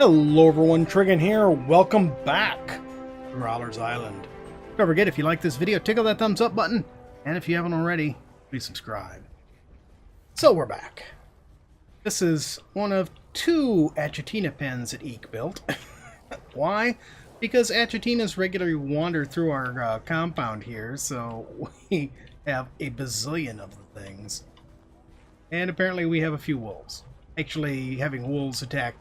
Hello everyone, Triggin here. Welcome back to Growler's Island. Don't forget, if you like this video, tickle that thumbs up button. And if you haven't already, please subscribe. So we're back. This is one of two Achatina pens that Eek built. Why? Because Achatinas regularly wander through our compound here, so we have a bazillion of the things. And apparently we have a few wolves. Actually, having wolves attack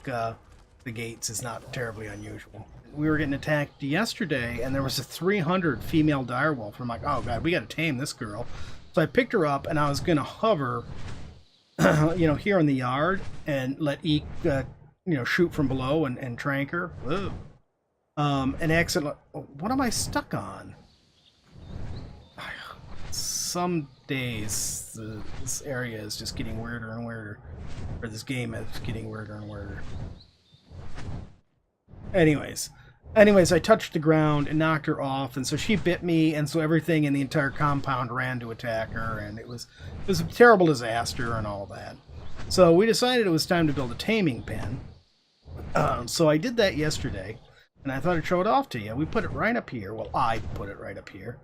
the gates is not terribly unusual. We were getting attacked yesterday, and there was a 300 female direwolf. I'm like, oh god, we gotta tame this girl. So I picked her up, and I was gonna hover, here in the yard, and let Eek, shoot from below and trank her. Whoa. And accidentally, what am I stuck on? Some days this area is just getting weirder and weirder, or this game is getting weirder and weirder. Anyways, I touched the ground and knocked her off, and so she bit me, and so everything in the entire compound ran to attack her, and it was a terrible disaster and all that. So we decided it was time to build a taming pen. So I did that yesterday, and I thought I'd show it off to you. We put it right up here. Well, I put it right up here.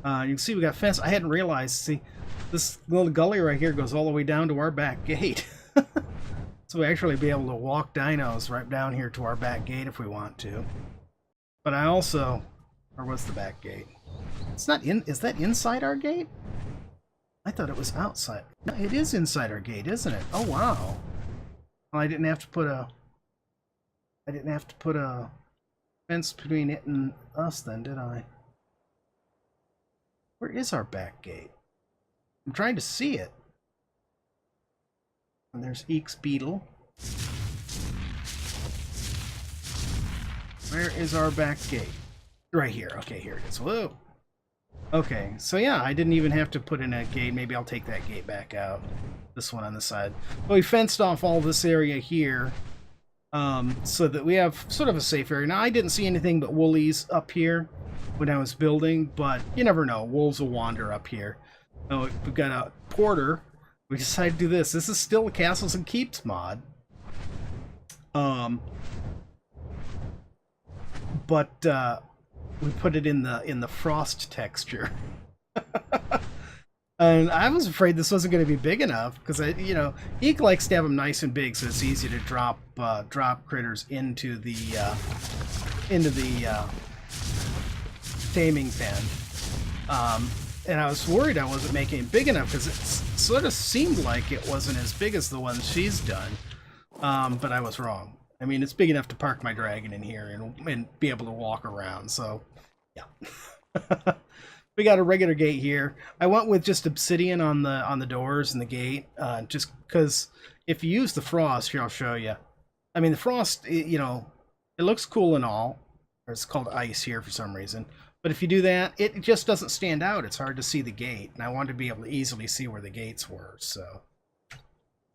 You can see we got fence. I hadn't realized, see, this little gully right here goes all the way down to our back gate. So we actually be able to walk dinos right down here to our back gate if we want to. But I also, or what's the back gate? It's not in, is that inside our gate? I thought it was outside. No, it is inside our gate, isn't it? Oh wow. Well, I didn't have to put a fence between it and us then, did I? Where is our back gate? I'm trying to see it. And there's Eek's beetle. Where is our back gate? Right here. Okay, here it is. Whoa. Okay, so yeah, I didn't even have to put in a gate. Maybe I'll take that gate back out. This one on the side. But we fenced off all this area here, so that we have sort of a safe area. Now, I didn't see anything but woolies up here when I was building, but you never know. Wolves will wander up here. Oh, we've got a porter. We decided to do this. This is still a Castles and Keeps mod. But we put it in the frost texture. And I was afraid this wasn't going to be big enough because Eek likes to have them nice and big, so it's easy to drop critters into the taming pen. And I was worried I wasn't making it big enough because it sort of seemed like it wasn't as big as the ones she's done. But I was wrong. I mean, it's big enough to park my dragon in here and be able to walk around. So, yeah. We got a regular gate here. I went with just obsidian on the doors and the gate, just because if you use the frost, here I'll show you. I mean, the frost, it looks cool and all. Or it's called ice here for some reason. But if you do that, it just doesn't stand out. It's hard to see the gate. And I wanted to be able to easily see where the gates were. So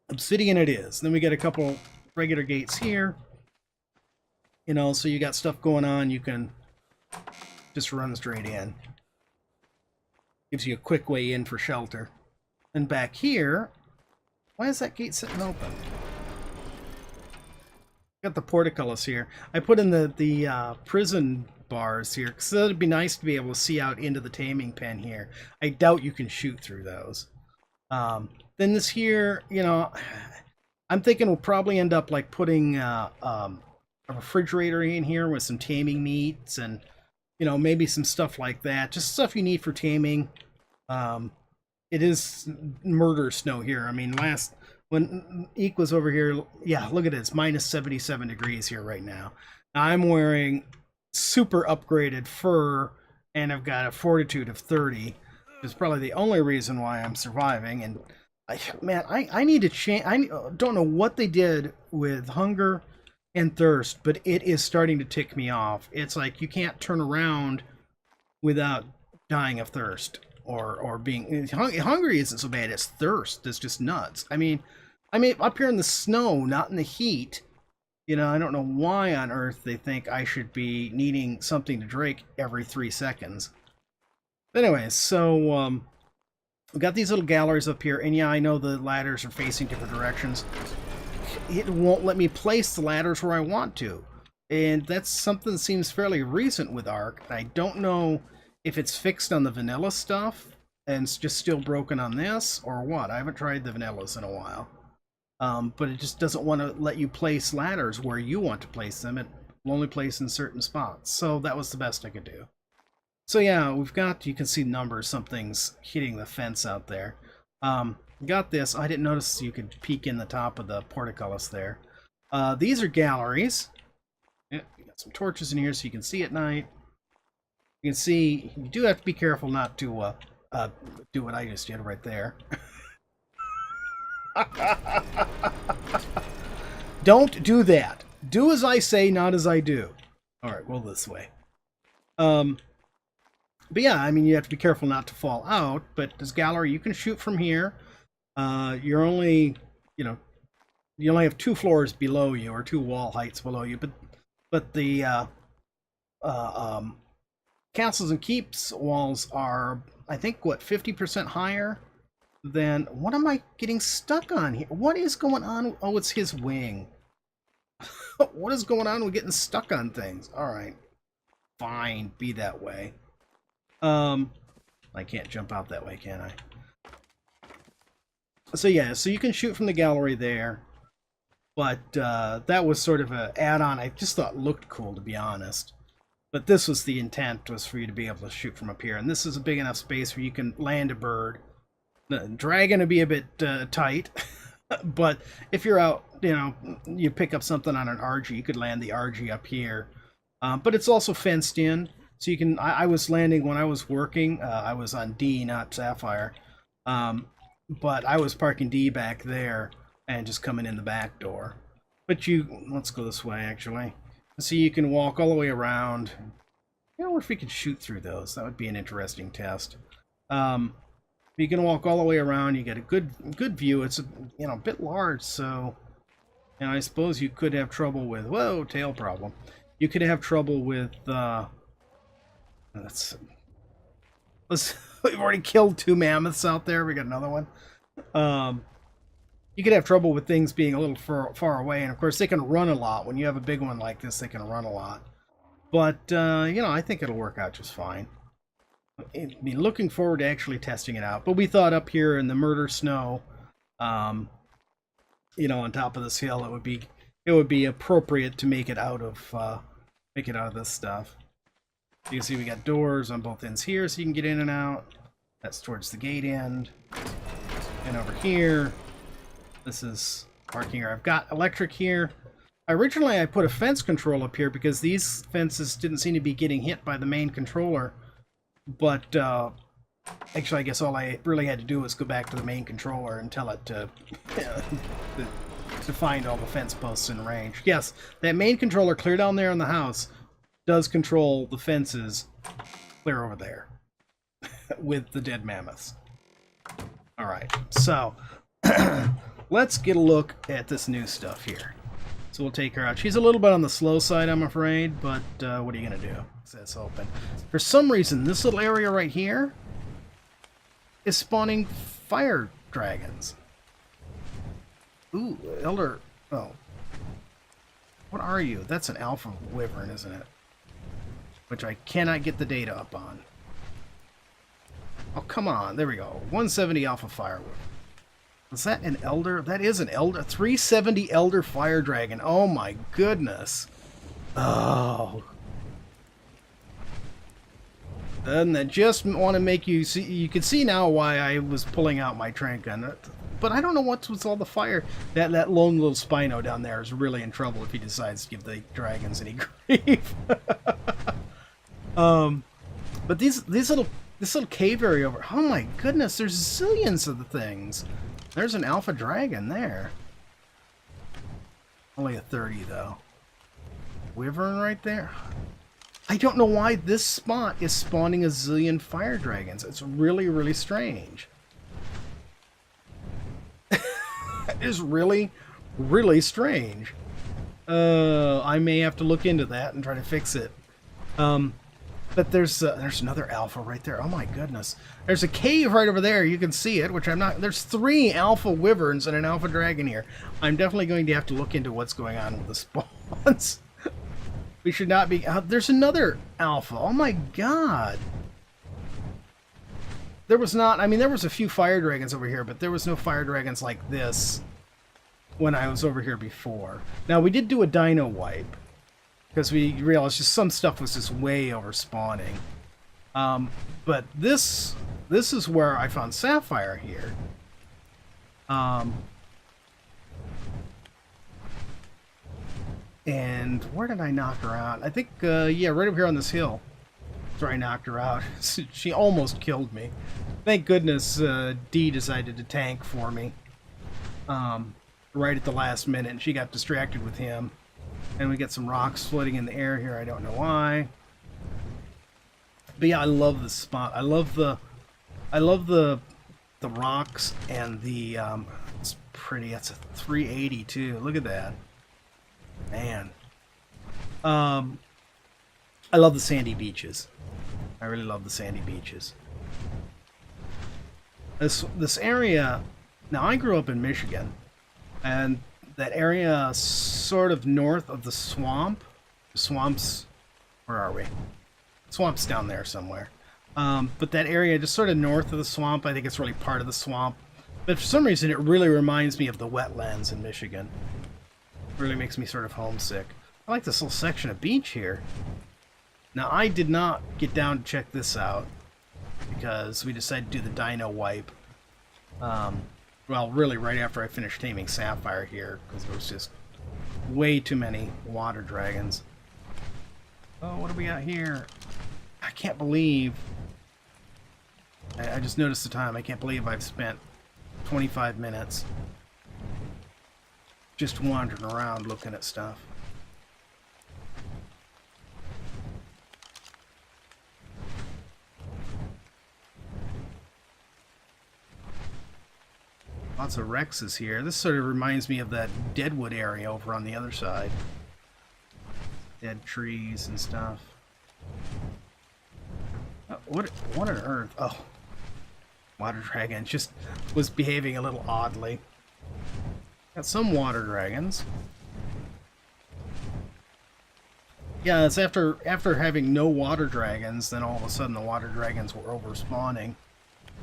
obsidian it is. Then we got a couple regular gates here. So you got stuff going on. You can just run straight in. Gives you a quick way in for shelter. And back here, why is that gate sitting open? Got the portcullis here. I put in the prison bars here because it'd be nice to be able to see out into the taming pen here. I doubt you can shoot through those. Then this here, I'm thinking we'll probably end up like putting a refrigerator in here with some taming meats and maybe some stuff like that. Just stuff you need for taming. It is murder snow here. I mean, when Eek was over here, yeah, look at it. It's minus 77 degrees here right now. I'm wearing super upgraded fur, and I've got a fortitude of 30. It's probably the only reason why I'm surviving. And I need to change. I don't know what they did with hunger and thirst, but it is starting to tick me off. It's like you can't turn around without dying of thirst or being hungry. Isn't so bad. It's thirst that's just nuts. I mean up here in the snow, not in the heat. I don't know why on earth they think I should be needing something to drink every 3 seconds. But anyways, so we got these little galleries up here, and yeah, I know the ladders are facing different directions. it won't let me place the ladders where I want to. And that's something that seems fairly recent with ARK. I don't know if it's fixed on the vanilla stuff and it's just still broken on this or what. I haven't tried the vanillas in a while. But it just doesn't want to let you place ladders where you want to place them. It will only place in certain spots. So that was the best I could do. So yeah, we've got, you can see numbers, something's hitting the fence out there. Got this. I didn't notice you could peek in the top of the portcullis there. These are galleries. Yeah, you got some torches in here so you can see at night. You can see, you do have to be careful not to do what I just did right there. Don't do that. Do as I say, not as I do. Alright, well this way. But yeah, I mean, you have to be careful not to fall out, but this gallery, you can shoot from here. You're only, you only have 2 floors below you, or 2 wall heights below you, but the castles and keeps walls are, I think, what, 50% higher than... What am I getting stuck on here? What is going on? Oh, it's his wing. What is going on with getting stuck on things? Alright. Fine, be that way. I can't jump out that way, can I? So yeah, so you can shoot from the gallery there. But that was sort of an add-on I just thought looked cool, to be honest. But this was the intent, was for you to be able to shoot from up here. And this is a big enough space where you can land a bird. The dragon would be a bit tight. But if you're out, you pick up something on an RG, you could land the RG up here. But it's also fenced in. So you can, I was landing when I was working, I was on D, not Sapphire. But I was parking D back there and just coming in the back door. But let's go this way actually. So you can walk all the way around. I wonder if we could shoot through those. That would be an interesting test. You can walk all the way around. You get a good view. It's a bit large, so I suppose you could have trouble with tail problem. You could have trouble with we've already killed 2 mammoths out there. We got another one. You could have trouble with things being a little far away, and of course they can run a lot. When you have a big one like this, they can run a lot. But I think it'll work out just fine. I'd be looking forward to actually testing it out. But we thought up here in the murder snow, on top of this hill, it would be appropriate to make it out of this stuff. You can see we got doors on both ends here, so you can get in and out. That's towards the gate end. And over here, this is parking here. I've got electric here. Originally, I put a fence control up here because these fences didn't seem to be getting hit by the main controller. But actually, I guess all I really had to do was go back to the main controller and tell it to find all the fence posts in range. Yes, that main controller clear down there in the house does control the fences clear over there with the dead mammoths. All right, so let's get a look at this new stuff here. So we'll take her out. She's a little bit on the slow side, I'm afraid, but what are you going to do? It's open. For some reason, this little area right here is spawning fire dragons. Ooh, elder... Oh. What are you? That's an alpha wyvern, isn't it? Which I cannot get the data up on. Oh, come on. There we go. 170 alpha fire wyvern. Is that an elder? That is an elder. 370 elder fire dragon. Oh my goodness. Oh. Doesn't that just want to make you see? You can see now why I was pulling out my trank gun. But I don't know what's with all the fire. That lone little Spino down there is really in trouble if he decides to give the dragons any grief. But this little cave area over. Oh my goodness, there's zillions of the things. There's an alpha dragon there. Only a 30 though. Wyvern right there. I don't know why this spot is spawning a zillion fire dragons. It's really, really strange. It is really, really strange. I may have to look into that and try to fix it. But there's another alpha right there. Oh my goodness. There's a cave right over there. You can see it, which I'm not... There's 3 alpha wyverns and an alpha dragon here. I'm definitely going to have to look into what's going on with the spawns. We should not be... there's another alpha. Oh my god. There was not... I mean, there was a few fire dragons over here, but there was no fire dragons like this when I was over here before. Now, we did do a dino wipe, because we realized just some stuff was just way over spawning. But this is where I found Sapphire here. And where did I knock her out? I think, yeah, right over here on this hill. That's where I knocked her out. She almost killed me. Thank goodness Dee decided to tank for me. Right at the last minute, and she got distracted with him. And we get some rocks floating in the air here. I don't know why. But yeah, I love this spot. I love the rocks and the it's pretty. That's a 380 too. Look at that. Man. I love the sandy beaches. I really love the sandy beaches. This area, now I grew up in Michigan, and that area sort of north of the swamp. The swamps, where are we? Swamp's down there somewhere. But that area just sort of north of the swamp, I think it's really part of the swamp. But for some reason it really reminds me of the wetlands in Michigan. It really makes me sort of homesick. I like this little section of beach here. Now I did not get down to check this out because we decided to do the dino wipe. Well, really right after I finished taming Sapphire here, because there was just way too many water dragons. Oh, what do we got here? I can't believe... I just noticed the time. I can't believe I've spent 25 minutes just wandering around looking at stuff. Lots of Rexes here. This sort of reminds me of that Deadwood area over on the other side. Dead trees and stuff. Oh, what on earth? Oh. Water dragon just was behaving a little oddly. Got some water dragons. Yeah, it's after having no water dragons, then all of a sudden the water dragons were over-spawning.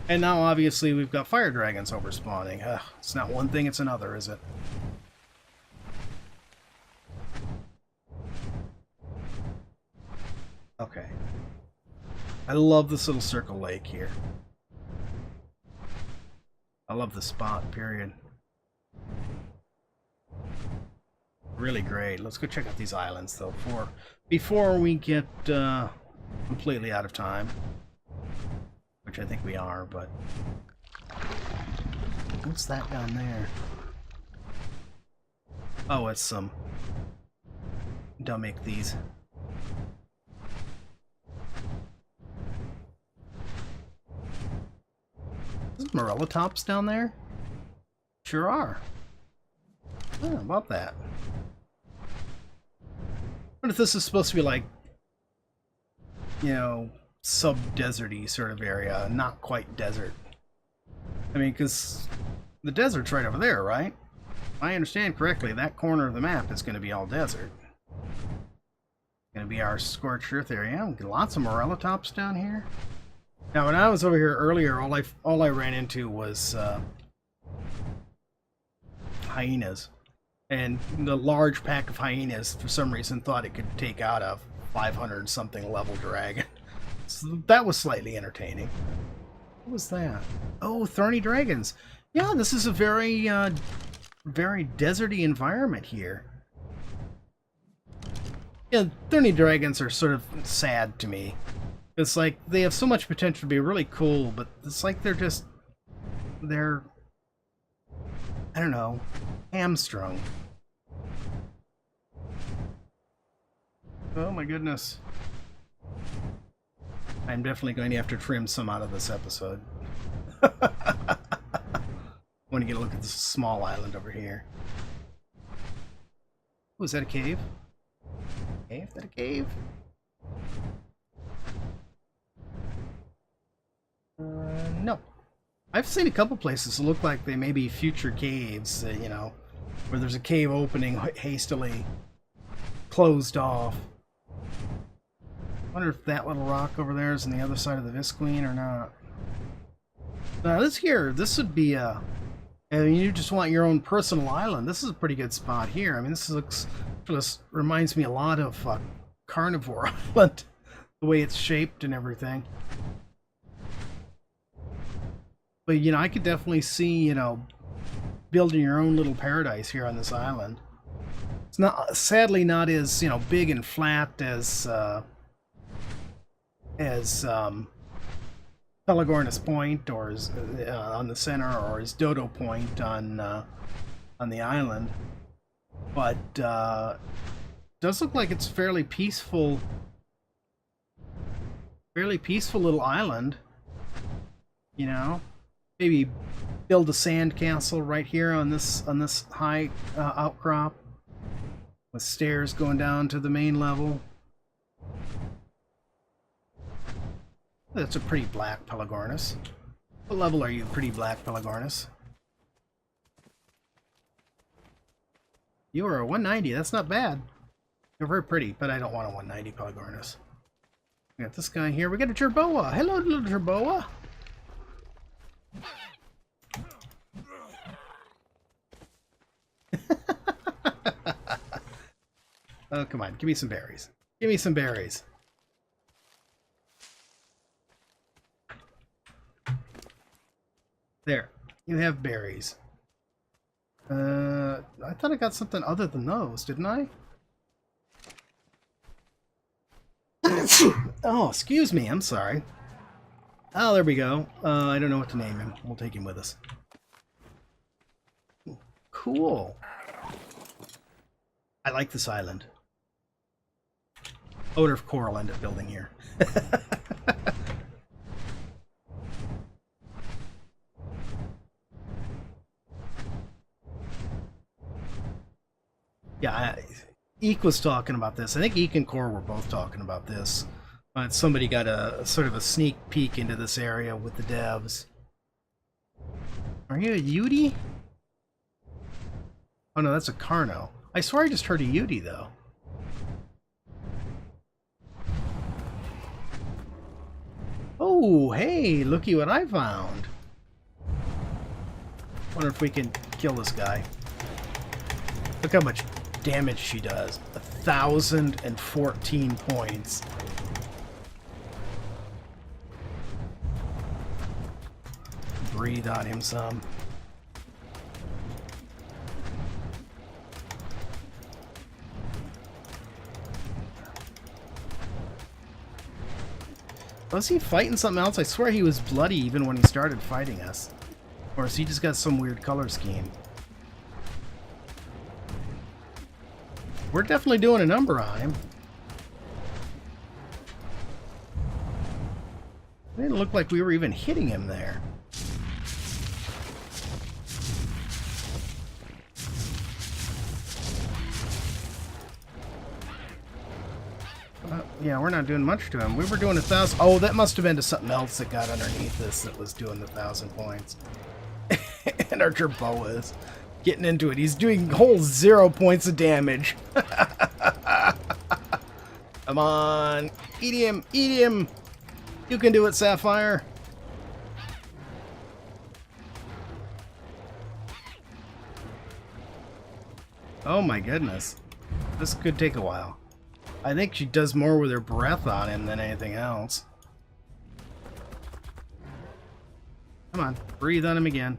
And now, obviously, we've got fire dragons over-spawning. It's not one thing, it's another, is it? Okay. I love this little circle lake here. I love the spot, period. Really great. Let's go check out these islands, though, before we get completely out of time. Which I think we are, but... What's that down there? Oh, it's some... Don't make these. Is Morella tops down there? Sure are. Oh, about that. What if this is supposed to be like, you know, sub-deserty sort of area, not quite desert? I mean, because the desert's right over there, right? If I understand correctly, that corner of the map is going to be all desert. Going to be our scorched earth area. Lots of Morella tops down here. Now, when I was over here earlier, all I ran into was hyenas. And the large pack of hyenas, for some reason, thought it could take out a 500-something level dragon. So that was slightly entertaining. What was that? Oh, thorny dragons. Yeah, this is a very, very deserty environment here. Yeah, thorny dragons are sort of sad to me. It's like, they have so much potential to be really cool, but it's like they're I don't know, hamstrung. Oh my goodness. I'm definitely going to have to trim some out of this episode. I want to get a look at this small island over here. Oh, is that a cave? Cave? Is that a cave? No. I've seen a couple places that look like they may be future caves, you know, where there's a cave opening hastily closed off. Wonder if that little rock over there is on the other side of the Visqueen or not. Now this would be a... And you just want your own personal island. This is a pretty good spot here. I mean, this reminds me a lot of Carnivore Island, the way it's shaped and everything. But, you know, I could definitely see, you know, building your own little paradise here on this island. It's not, sadly, not as, you know, big and flat as Pelagornis Point, or as, on the center, or as Dodo Point on the island. But does look like it's fairly peaceful little island. You know, maybe build a sand castle right here on this high outcrop with stairs going down to the main level. That's a pretty black Pelagornis. What level are you, pretty black Pelagornis? You are a 190. That's not bad. You're very pretty, but I don't want a 190 Pelagornis. We got this guy here. We got a Jerboa. Hello, little Jerboa. Oh, come on. Give me some berries. Give me some berries. There. You have berries. I thought I got something other than those, didn't I? Oh, excuse me. I'm sorry. Oh, there we go. I don't know what to name him. We'll take him with us. Cool. I like this island. Odor of coral end up building here. Yeah, Eek was talking about this. I think Eek and Core were both talking about this. But somebody got a sort of a sneak peek into this area with the devs. Are you a Yudi? Oh no, that's a Carno. I swear I just heard a Yudi though. Oh, hey, looky what I found. Wonder if we can kill this guy. Look how much damage she does. 1,014 points. Breathe on him some. Was he fighting something else? I swear he was bloody even when he started fighting us. Or is he just got some weird color scheme? We're definitely doing a number on him. It didn't look like we were even hitting him there. Yeah, we're not doing much to him. We were doing 1,000. Oh, that must have been to something else that got underneath this that was doing the 1,000 points. And our Jerboa is getting into it. He's doing whole 0 points of damage. Come on. Eat him. Eat him. You can do it, Sapphire. Oh my goodness. This could take a while. I think she does more with her breath on him than anything else. Come on, breathe on him again.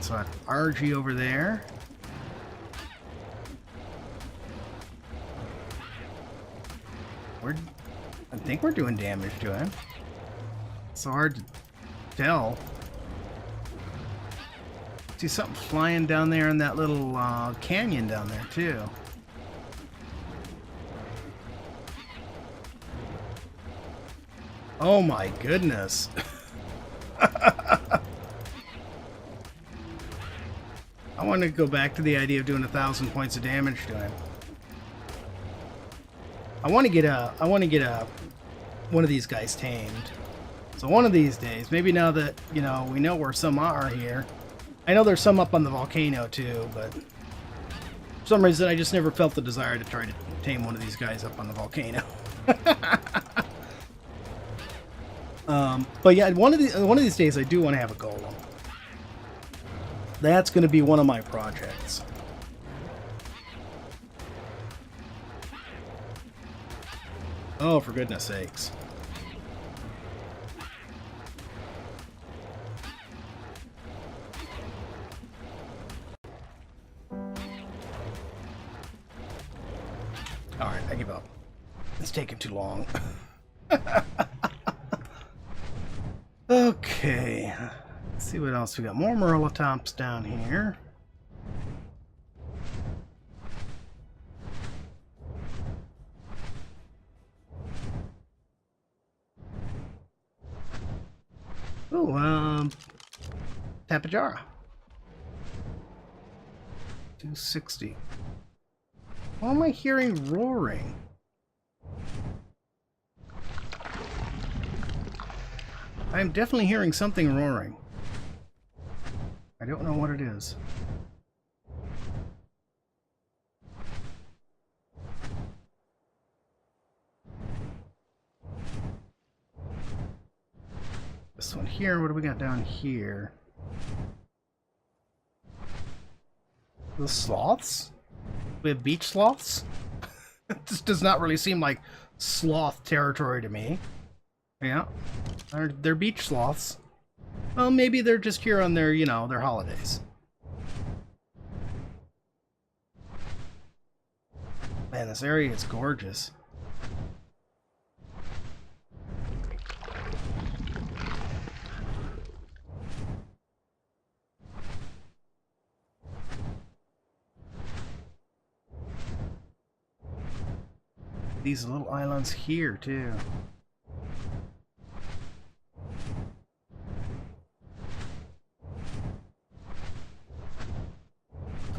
So I have RG over there. I think we're doing damage to him. It's so hard to tell. See something flying down there in that little canyon down there too. Oh my goodness. I want to go back to the idea of doing 1,000 points of damage to him. I want to get one of these guys tamed. So one of these days, maybe now that, you know, we know where some are here. I know there's some up on the volcano too, but for some reason I just never felt the desire to try to tame one of these guys up on the volcano. But yeah, one of these days I do want to have a golem. That's going to be one of my projects. Oh, for goodness sakes. Alright, I give up. It's taking too long. Okay. Let's see what else we got. More Merlatops down here. Oh, Tapajara. 260. Why am I hearing roaring? I'm definitely hearing something roaring. I don't know what it is. This one here, what do we got down here? The sloths? We have beach sloths? This does not really seem like sloth territory to me. Yeah, they're beach sloths. Well, maybe they're just here on their, you know, their holidays. Man, this area is gorgeous. These little islands here, too.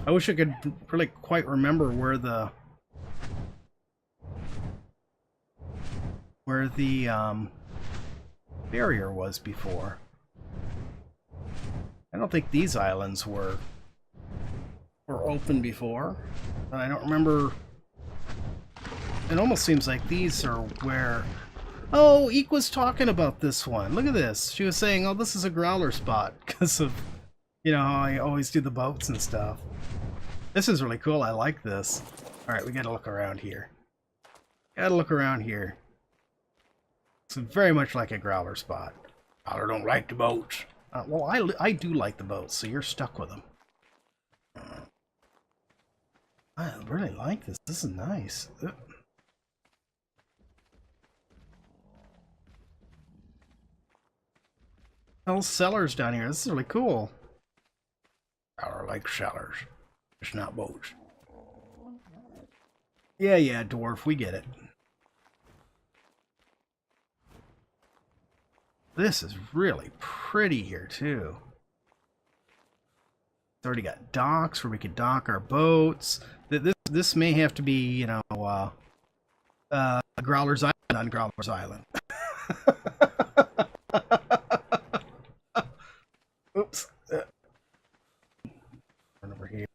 I wish I could really quite remember where the barrier was before. I don't think these islands were open before, and I don't remember. It almost seems like these are where... Oh, Eek was talking about this one. Look at this. She was saying, oh, this is a growler spot because of, you know, how I always do the boats and stuff. This is really cool. I like this. Alright, we gotta look around here. Gotta look around here. It's very much like a growler spot. I don't like the boats. Well, I do like the boats, so you're stuck with them. I really like this. This is nice. Little cellars down here. This is really cool. I like cellars. It's not boats. Yeah, dwarf. We get it. This is really pretty here, too. It's already got docks where we could dock our boats. This may have to be, you know, Growler's Island on Growler's Island. Oops. Over here.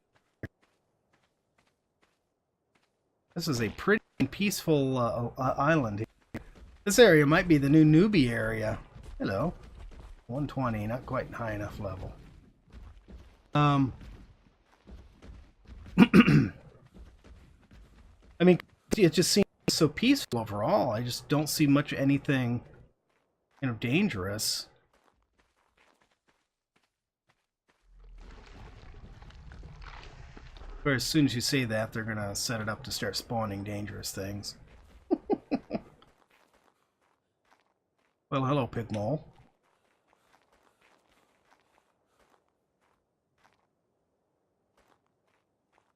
This is a pretty and peaceful island here. This area might be the new newbie area. Hello. 120, not quite high enough level. I mean, it just seems so peaceful overall. I just don't see much anything, you know, dangerous. But as soon as you say that, they're gonna set it up to start spawning dangerous things. Well, hello, pig mole.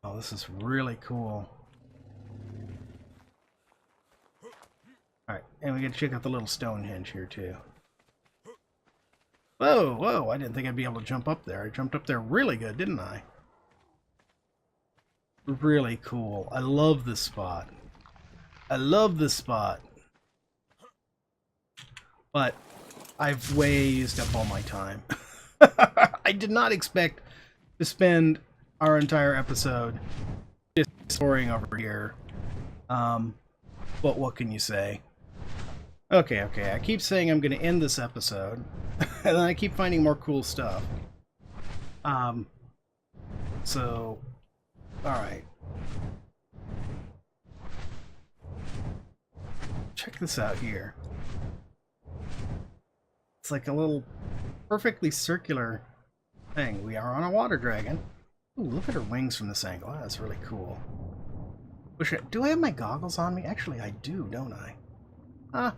Oh, this is really cool. Alright, and we gotta check out the little Stonehenge here, too. Whoa, I didn't think I'd be able to jump up there. I jumped up there really good, didn't I? Really cool. I love this spot. I love this spot. But I've way used up all my time. I did not expect to spend our entire episode just exploring over here. But what can you say? Okay. I keep saying I'm going to end this episode, and then I keep finding more cool stuff. So, alright. Check this out here. It's like a little perfectly circular thing. We are on a water dragon. Ooh, look at her wings from this angle. That's really cool. Do I have my goggles on me? Actually, I do, don't I? Ah,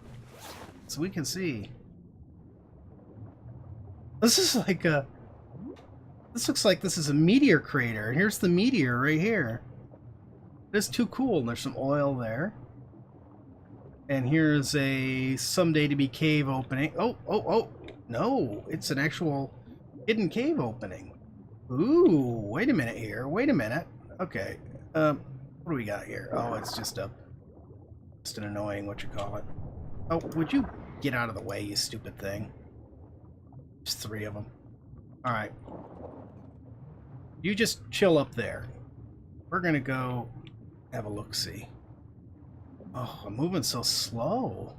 so we can see. This is like a... This looks like this is a meteor crater. Here's the meteor right here. It's too cool. There's some oil there. And here's a someday to be cave opening. Oh. No, it's an actual hidden cave opening. Ooh, wait a minute here. Wait a minute. Okay. What do we got here? Oh, it's just an annoying, what you call it. Oh, would you get out of the way, you stupid thing? There's 3 of them. Alright. You just chill up there. We're gonna go have a look-see. Oh, I'm moving so slow.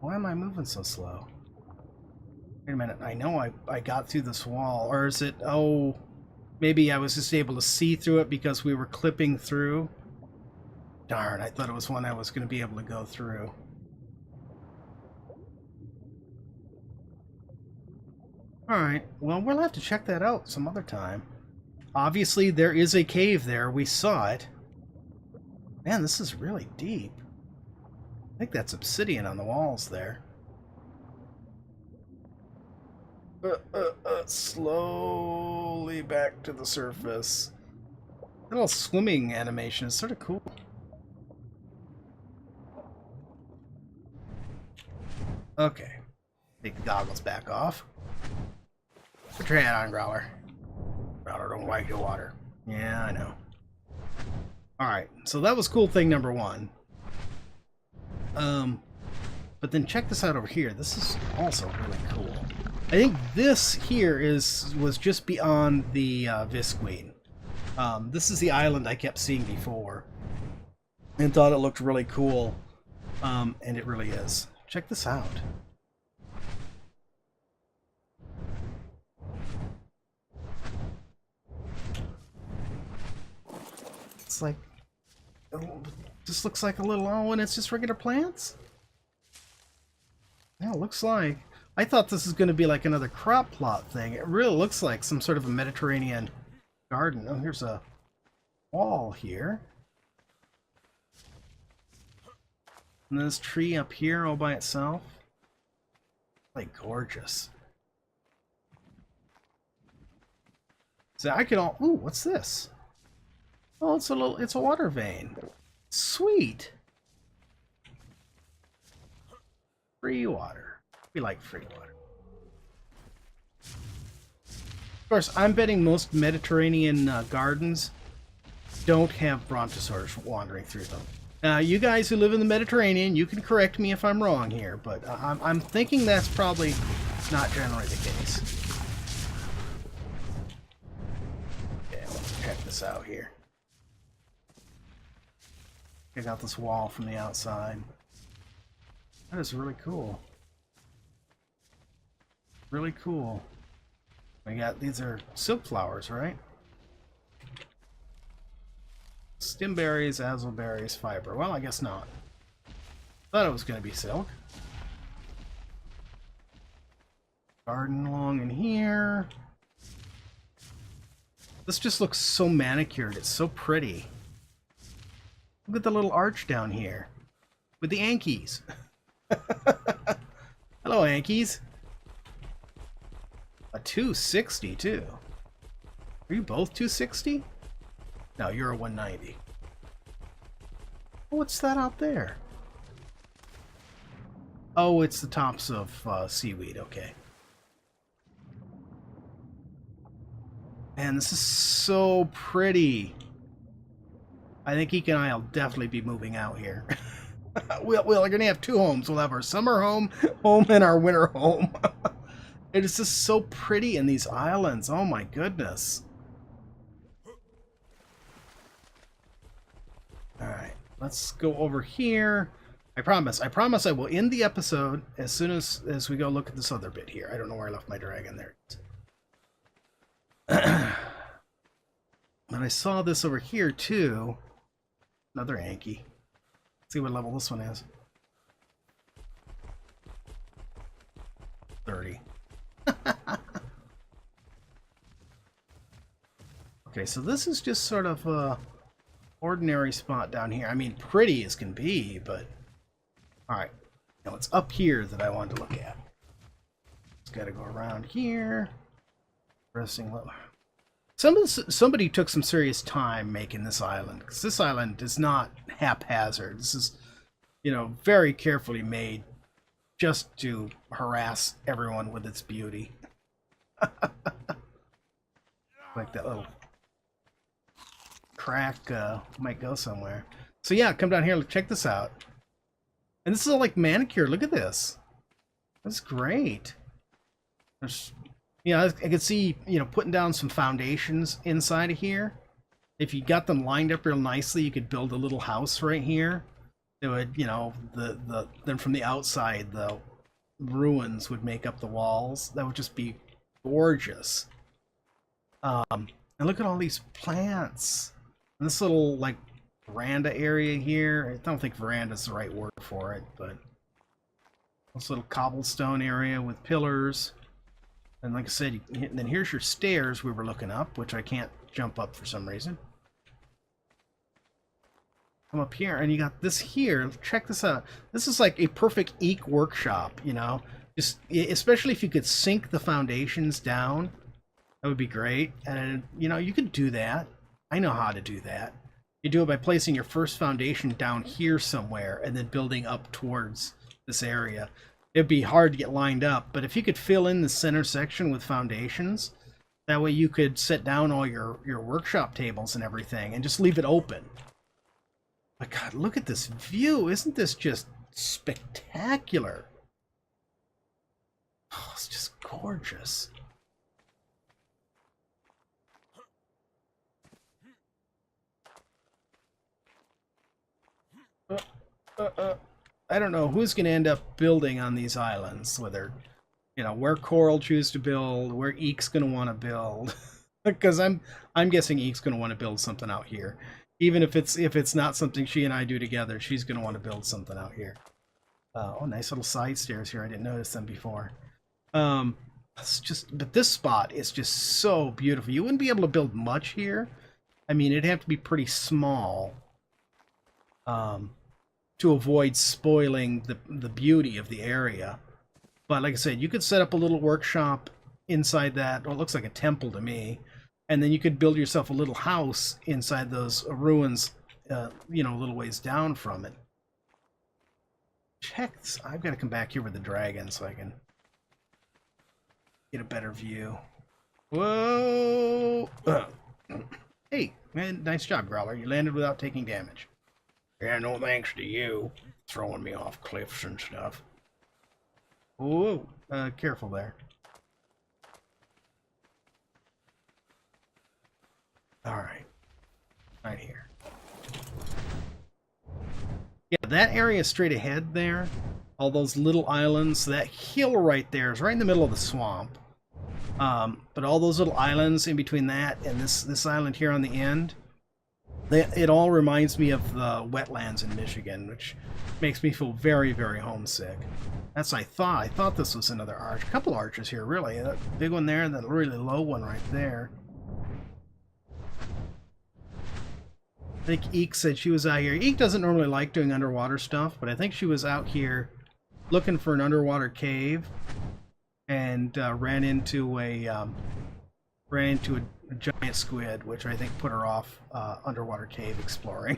Why am I moving so slow? Wait a minute, I know I got through this wall. Or is it... Oh, maybe I was just able to see through it because we were clipping through. Darn, I thought it was one I was going to be able to go through. Alright, well, we'll have to check that out some other time. Obviously, there is a cave there. We saw it. Man, this is really deep. I think that's obsidian on the walls there. Slowly back to the surface. That little swimming animation is sort of cool. Okay. Take the goggles back off. Put your hand on, Growler. Growler don't like the water. Yeah, I know. Alright, so that was cool thing number 1. But then check this out over here. This is also really cool. I think this here was just beyond the Visqueen. This is the island I kept seeing before. And thought it looked really cool. And it really is. Check this out. It's like... This looks like a little... Oh, and it's just regular plants? Yeah, it looks like... I thought this was going to be like another crop plot thing. It really looks like some sort of a Mediterranean garden. Oh, here's a wall here. And this tree up here all by itself. Like, gorgeous. So I could all... Ooh, what's this? Oh, it's a water vein. Sweet. Free water. We like free water. Of course, I'm betting most Mediterranean gardens don't have brontosaurs wandering through them. You guys who live in the Mediterranean, you can correct me if I'm wrong here, but I'm thinking that's probably not generally the case. Okay, let's check this out here. Check out this wall from the outside. That is really cool. Really cool. We got, these are silk flowers, right? Stimberries, azleberries, fiber. Well, I guess not. Thought it was going to be silk. Garden along in here. This just looks so manicured. It's so pretty. Look at the little arch down here. With the Ankies. Hello, Ankies. A 260, too. Are you both 260? No, you're a 190. What's that out there? Oh, it's the tops of seaweed. Okay. And this is so pretty. I think Eek and I will definitely be moving out here. We're going to have two homes. We'll have our summer home and our winter home. It is just so pretty in these islands. Oh my goodness. Alright, let's go over here. I promise I will end the episode as soon as we go look at this other bit here. I don't know where I left my dragon. There it is. And I saw this over here too. Another Anki. Let's see what level this one is. 30. Okay, so this is just sort of a ordinary spot down here. I mean, pretty as can be, but alright. Now it's up here that I wanted to look at. Just gotta go around here. Pressing low. Somebody took some serious time making this island, because this island is not haphazard. This is, you know, very carefully made just to harass everyone with its beauty. Like that little crack might go somewhere. So yeah, come down here, check this out. And this is all like manicured. Look at this. That's great. There's, you know, I could see, you know, putting down some foundations inside of here. If you got them lined up real nicely, you could build a little house right here. It would, you know, then from the outside, the ruins would make up the walls. That would just be gorgeous. And look at all these plants. And this little, like, veranda area here. I don't think veranda is the right word for it, but this little cobblestone area with pillars. And like I said, then here's your stairs we were looking up, which I can't jump up for some reason. Come up here, and you got this here. Check this out. This is like a perfect Eek workshop, you know? Just, especially if you could sink the foundations down. That would be great. And, you know, you could do that. I know how to do that. You do it by placing your first foundation down here somewhere and then building up towards this area. It'd be hard to get lined up, but if you could fill in the center section with foundations, that way you could set down all your workshop tables and everything and just leave it open. My God, look at this view. Isn't this just spectacular? Oh, it's just gorgeous. I don't know who's going to end up building on these islands, whether, you know, where Coral choose to build, where Eek's going to want to build. Because I'm guessing Eek's going to want to build something out here. Even if it's not something she and I do together, she's going to want to build something out here. Oh, nice little side stairs here. I didn't notice them before. It's just, but this spot is just so beautiful. You wouldn't be able to build much here. I mean, it'd have to be pretty small. To avoid spoiling the beauty of the area. But like I said, you could set up a little workshop inside that. Well, it looks like a temple to me. And then you could build yourself a little house inside those ruins, you know, a little ways down from it. Check this. I've got to come back here with the dragon so I can get a better view. Whoa! Hey, man, nice job, Growler. You landed without taking damage. Yeah, no thanks to you. Throwing me off cliffs and stuff. Whoa, careful there. Alright. Right here. Yeah, that area straight ahead there, all those little islands, that hill right there is right in the middle of the swamp. But all those little islands in between that and this island here on the end, it all reminds me of the wetlands in Michigan, which makes me feel very, very homesick. That's what I thought. I thought this was another arch. A couple arches here, really. That big one there and that really low one right there. I think Eek said she was out here. Eek doesn't normally like doing underwater stuff, but I think she was out here looking for an underwater cave and ran into a giant squid, which I think put her off underwater cave exploring.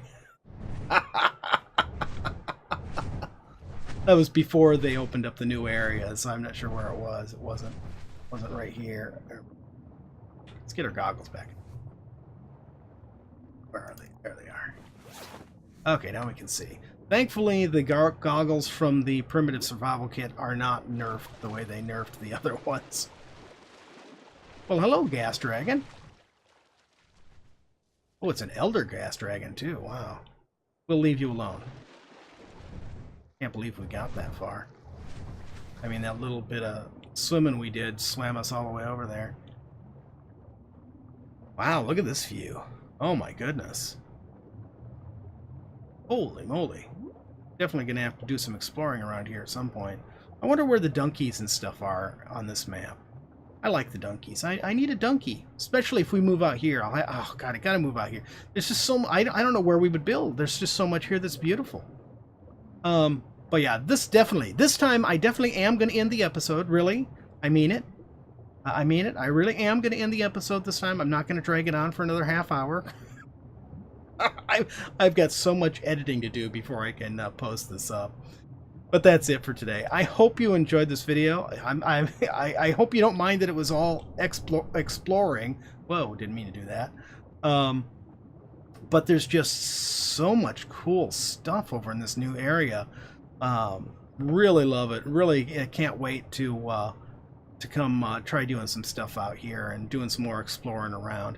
That was before they opened up the new area, so I'm not sure where it was. It wasn't right here. Let's get our goggles back. Where are they? There they are. Okay, now we can see. Thankfully, the goggles from the primitive survival kit are not nerfed the way they nerfed the other ones. Well, hello, gas dragon. Oh, it's an elder gas dragon, too. Wow. We'll leave you alone. Can't believe we got that far. I mean, that little bit of swimming we did swam us all the way over there. Wow, look at this view. Oh my goodness. Holy moly. Definitely gonna have to do some exploring around here at some point. I wonder where the donkeys and stuff are on this map. I like the donkeys. I need a donkey, especially if we move out here. Oh god, I gotta move out here. There's just so I don't know where we would build. There's just so much here that's beautiful. But yeah, this time I definitely am gonna end the episode. Really, I mean it. I mean it. I really am gonna end the episode this time. I'm not gonna drag it on for another half hour. I've got so much editing to do before I can post this up. But that's it for today. I hope you enjoyed this video. I hope you don't mind that it was all exploring. Whoa, didn't mean to do that. But there's just so much cool stuff over in this new area. Really love it. Really can't wait to come try doing some stuff out here and doing some more exploring around.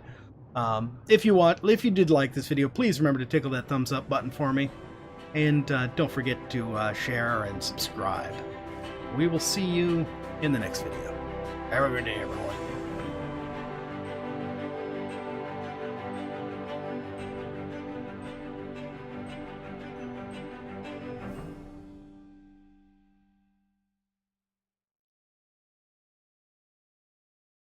If you did like this video, please remember to tickle that thumbs up button for me. And don't forget to share and subscribe. We will see you in the next video. Have a good day, everyone.